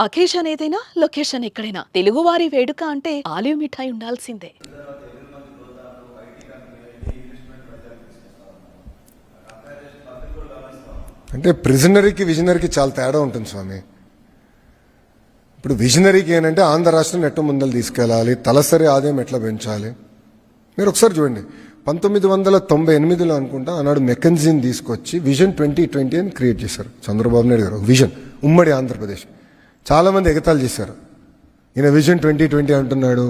Occasion ఏదైనా location ఎక్కడైనా తెలుగువారి వేడుక అంటే ఆలివ్ మిఠాయి ఉండాల్సిందే. అంటే ప్రిజనరీకి విజనరీకి చాలా తేడా ఉంటుంది స్వామి. ఇప్పుడు విజనరీకి ఏంటంటే ఆంధ్ర రాష్ట్రం ఎట్లా ముందలు తీసుకెళ్ళాలి, తలసరి ఆదాయం ఎట్లా పెంచాలి. మీరు ఒకసారి చూడండి, 1998లో అనుకుంటా ఆనాడు మెకెన్జీని తీసుకొచ్చి విజన్ 2020 అని క్రియేట్ చేశారు చంద్రబాబు నాయుడు గారు. విజన్ ఉమ్మడి ఆంధ్రప్రదేశ్. చాలామంది ఎగతాళి చేశారు, ఈయన విజన్ 2020 అంటున్నాడు,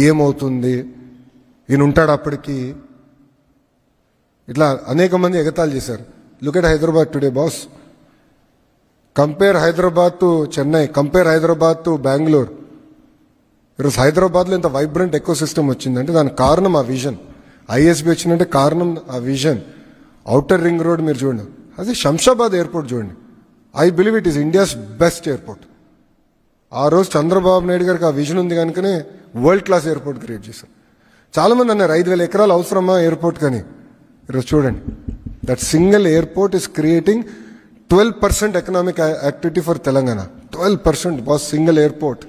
ఏమవుతుంది, ఈయన ఉంటాడు అప్పటికి, ఇట్లా అనేక మంది ఎగతాళి చేశారు. Look at Hyderabad today boss. Compare Hyderabad to Chennai, compare Hyderabad to Bengaluru. ఈరోజు హైదరాబాద్లో ఇంత వైబ్రెంట్ ఎకో సిస్టమ్ వచ్చిందంటే దానికి కారణం ఆ విజన్. ఐఎస్బి వచ్చిందంటే కారణం ఆ విజన్. ఔటర్ రింగ్ రోడ్ మీరు చూడండి, అదే శంషాబాద్ ఎయిర్పోర్ట్ చూడండి. I believe it is India's best airport. ఆ రోజు చంద్రబాబు నాయుడు గారికి ఆ విజన్ ఉంది కనుకనే వరల్డ్ క్లాస్ ఎయిర్పోర్ట్ క్రియేట్ చేశారు. చాలామంది అన్నారు 5,000 ఎకరాలు అవసరమా ఎయిర్పోర్ట్ కానీ. ఈరోజు చూడండి, that single airport is creating 12% economic activity for Telangana. 12% was single airport.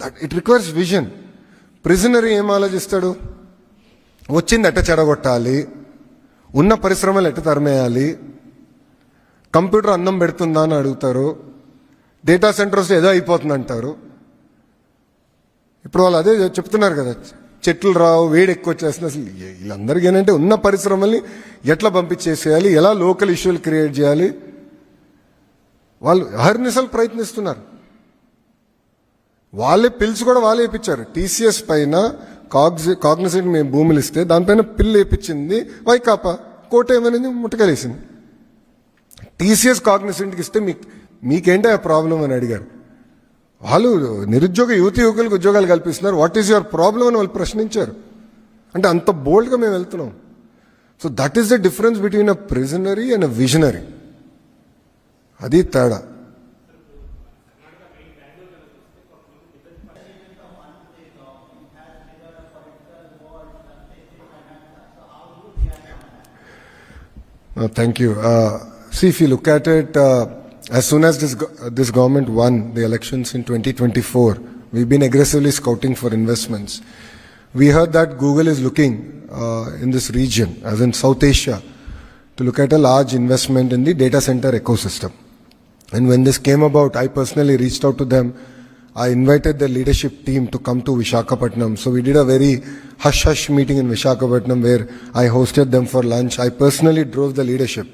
That it requires vision. Visionary ఏం ఆలోచిస్తాడు, వచ్చింది ఎట్ట చెడగొట్టాలి, ఉన్న పరిశ్రమలు ఎట్ట తరిమేయాలి, కంప్యూటర్ అన్నం పెడుతుందా అని అడుగుతారు, డేటా సెంటర్స్ ఏదో అయిపోతుంది అంటారు. ఇప్పుడు వాళ్ళు అదే చెప్తున్నారు కదా, చెట్లు రావు, వేడి ఎక్కువ వచ్చేస్తుంది. అసలు వీళ్ళందరికీ ఏంటంటే ఉన్న పరిశ్రమల్ని ఎట్లా పంపించేసేయాలి, ఎలా లోకల్ ఇష్యూలు క్రియేట్ చేయాలి, వాళ్ళు అహర్నిశలు ప్రయత్నిస్తున్నారు. వాళ్ళే పిల్స్ కూడా వాళ్ళే వేయించారు. టీసీఎస్ పైన కాగ్నిసెంట్ మేము భూములు ఇస్తే దానిపైన పిల్లు వేయించింది వైకాపా. కోట ఏమనేది ముట్టకలేసింది. టీసీఎస్ కాగ్నిసెంట్కి ఇస్తే మీకేంటే ఆ ప్రాబ్లం అని అడిగారు. వాళ్ళు నిరుద్యోగ యువకులకు ఉద్యోగాలు కల్పిస్తున్నారు, వాట్ ఈస్ యువర్ ప్రాబ్లం అని వాళ్ళు ప్రశ్నించారు. అంటే అంత బోల్డ్గా మేము వెళ్తున్నాం. So that is the difference between a ప్రిజనరీ and a visionary. అది తేడా. Thank you. See, if you look at it, as soon as this government won the elections in 2024, we've been aggressively scouting for investments. We heard that Google is looking in this region, as in South Asia, to look at a large investment in the data center ecosystem. And when this came about, I personally reached out to them. I invited the leadership team to come to Visakhapatnam. So we did a very hush-hush meeting in Visakhapatnam where I hosted them for lunch. I personally drove the leadership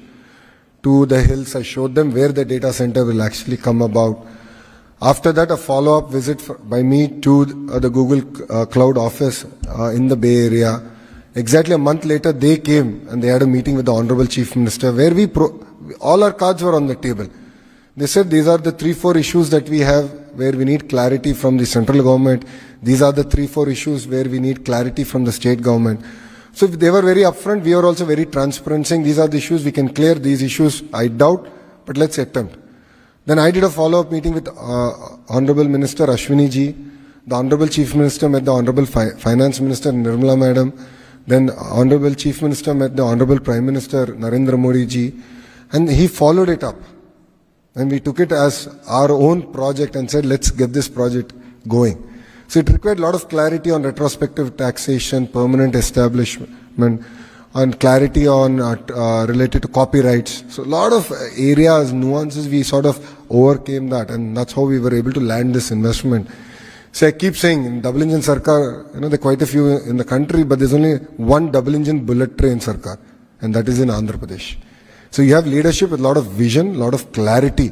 to the hills. I showed them where the data center will actually come about. After that, a follow-up visit by me to the Google Cloud office in the Bay Area. Exactly a month later, they came and they had a meeting with the Honorable Chief Minister where all our cards were on the table. They said these are the 3-4 issues that we have where we need clarity from the central government. These are the 3-4 issues where we need clarity from the state government. So they were very upfront. We are also very transparent, saying these are the issues, we can clear these issues. I doubt, but let's attempt. Then I did a follow-up meeting with Honorable Minister Ashwini ji. The Honorable Chief Minister met the Honorable Finance Minister Nirmala Madam. Then Honorable Chief Minister met the Honorable Prime Minister Narendra Modi ji. And he followed it up. And we took it as our own project and said, let's get this project going. So it required a lot of clarity on retrospective taxation, permanent establishment, and clarity on related to copyrights. So a lot of areas, nuances, we sort of overcame that, and that's how we were able to land this investment. So I keep saying, in double engine Sarkar, there are quite a few in the country, but there's only one double engine bullet train Sarkar, and that is in Andhra Pradesh. So you have leadership with a lot of vision, a lot of clarity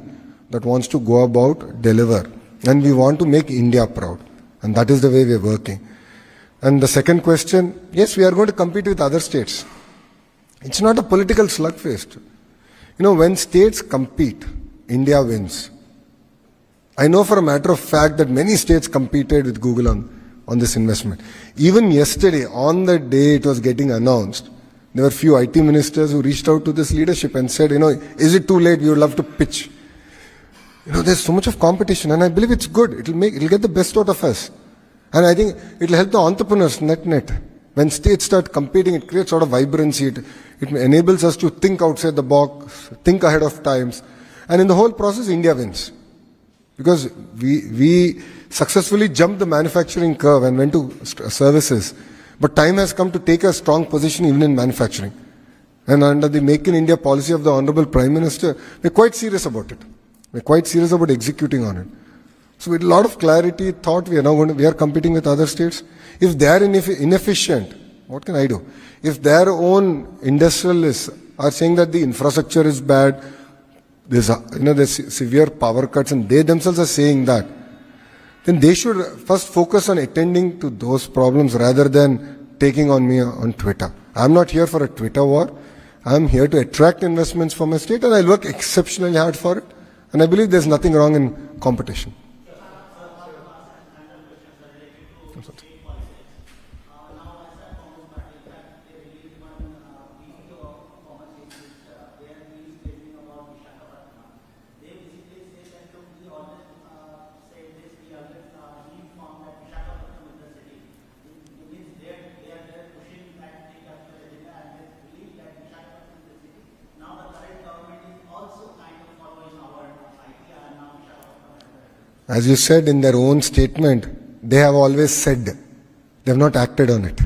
that wants to go about, deliver. And we want to make India proud. And that is the way we are working. And the second question, yes, we are going to compete with other states. It's not a political slugfest. When states compete, India wins. I know for a matter of fact that many states competed with Google on this investment. Even yesterday, on the day it was getting announced, there were few IT ministers who reached out to this leadership and said, is it too late? We would love to pitch. There's so much of competition, and I believe it's good. It'll get the best out of us. And I think it'll help the entrepreneurs net. When states start competing, it creates sort of vibrancy. It enables us to think outside the box, think ahead of times. And in the whole process, India wins. Because we successfully jumped the manufacturing curve and went to services. But time has come to take a strong position even in manufacturing. And under the Make in India policy of the Honorable Prime Minister, we're quite serious about it. We're quite serious about executing on it. So with a lot of clarity, thought we are now we are competing with other states. If they are inefficient, what can I do? If their own industrialists are saying that the infrastructure is bad, there's severe power cuts, and they themselves are saying that, then they should first focus on attending to those problems rather than taking on me on Twitter. I'm not here for a Twitter war. I'm here to attract investments for my state, and I'll work exceptionally hard for it. And I believe there's nothing wrong in competition. As you said in their own statement, they have always said, they have not acted on it.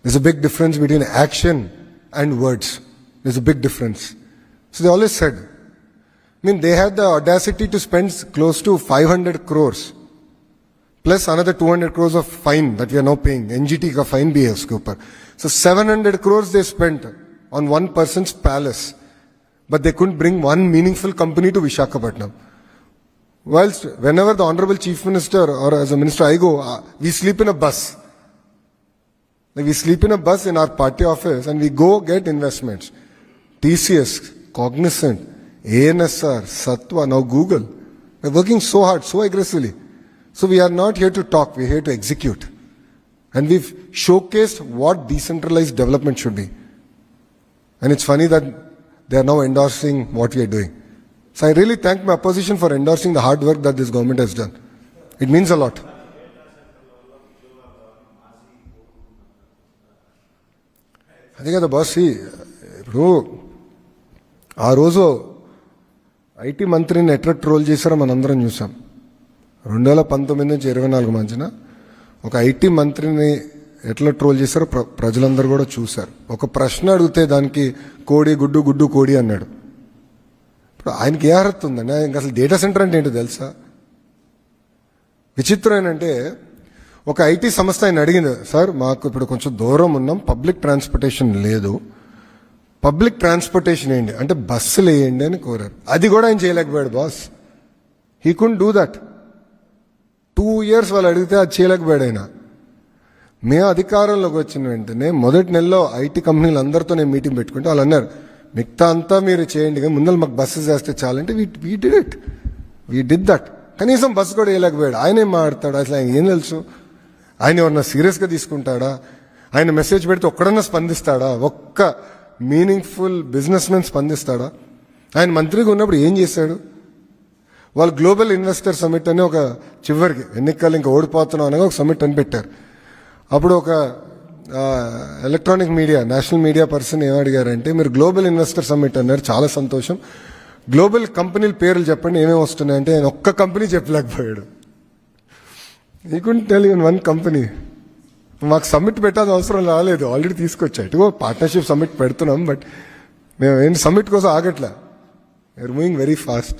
There's a big difference between action and words. There's a big difference. So they always said. I mean, they had the audacity to spend close to 500 crores, plus another 200 crores of fine that we are now paying. NGT ka fine bhi hai uske upar. So 700 crores they spent on one person's palace, but they couldn't bring one meaningful company to Visakhapatnam. Whilst whenever the Honorable Chief Minister or as a minister I go, we sleep in a bus. Like we sleep in a bus in our party office and we go get investments. TCS, Cognizant, ANSR, Satwa, now Google. We're working so hard, so aggressively. So we are not here to talk, we're here to execute. And we've showcased what decentralized development should be. And it's funny that they are now endorsing what we are doing. So I really thank my opposition for endorsing the hard work that this government has done. It means a lot. అదే కదా boss, ఇప్పుడు ఆ రోజు IT మంత్రిని ఎట్లా troll చేశారో మనందరం చూసాం. 2019 నుంచి 24 మధ్యన ఒక ఐటీ మంత్రిని ఎట్లా ట్రోల్ చేశారో ప్రజలందరూ కూడా చూశారు. ఒక ప్రశ్న అడిగితే దానికి కోడి గుడ్డు గుడ్డు కోడి అన్నాడు. ఇప్పుడు ఆయనకి ఏ అర్హత ఉందండి? ఆయనకి అసలు డేటా సెంటర్ అంటే ఏంటో తెలుసా? విచిత్రం ఏంటంటే ఒక ఐటీ సంస్థ ఆయన అడిగింది, సార్ మాకు ఇప్పుడు కొంచెం దూరం ఉన్నాం, పబ్లిక్ ట్రాన్స్పోర్టేషన్ లేదు, పబ్లిక్ ట్రాన్స్పోర్టేషన్ ఏంటి అంటే బస్సులు వేయండి అని కోరారు. అది కూడా ఆయన చేయలేకపోయాడు boss. He could do that. 2 years వాళ్ళు అడిగితే అది చేయలేకపోయాడు ఆయన. మేము అధికారంలోకి వచ్చిన వెంటనే మొదటి నెలలో ఐటీ కంపెనీలు అందరితో నేను మీటింగ్ పెట్టుకుంటే వాళ్ళు అన్నారు, మిగతా అంతా మీరు చేయండి కానీ ముందర మాకు బస్సెస్ వేస్తే చాలంటే we did it. We did that. కనీసం బస్సు కూడా వేయలేకపోయాడు. ఆయన ఏం మాట్లాడతాడు అసలు? ఆయన ఏం తెలుసు? ఆయన ఎవరన్నా సీరియస్గా తీసుకుంటాడా? ఆయన మెసేజ్ పెడితే ఒక్కడన్నా స్పందిస్తాడా? ఒక్క మీనింగ్ఫుల్ బిజినెస్ మెన్ స్పందిస్తాడా? ఆయన మంత్రిగా ఉన్నప్పుడు ఏం చేశాడు? వాళ్ళు గ్లోబల్ ఇన్వెస్టర్ సమిట్ అని ఒక చివరికి ఎన్నికలు ఇంకా ఓడిపోతున్నాం అనగా ఒక సమిట్ అని పెట్టారు. అప్పుడు ఒక electronic media national media person ఏమడిగారంటే, మీరు గ్లోబల్ ఇన్వెస్టర్ సమిట్ అన్నారు, చాలా సంతోషం, గ్లోబల్ కంపెనీల పేర్లు చెప్పండి ఏమేమి వస్తున్నాయంటే ఆయన ఒక్క కంపెనీ చెప్పలేకపోయాడు. He couldn't tell you one company. మాకు సమ్మిట్ పెట్టాల్సిన అవసరం రాలేదు, ఆల్రెడీ తీసుకొచ్చా. ఇటుగో పార్ట్నర్షిప్ సమ్మిట్ పెడుతున్నాం, బట్ మేము ఏంటి సమ్మిట్ కోసం ఆగట్లా. We're moving very fast.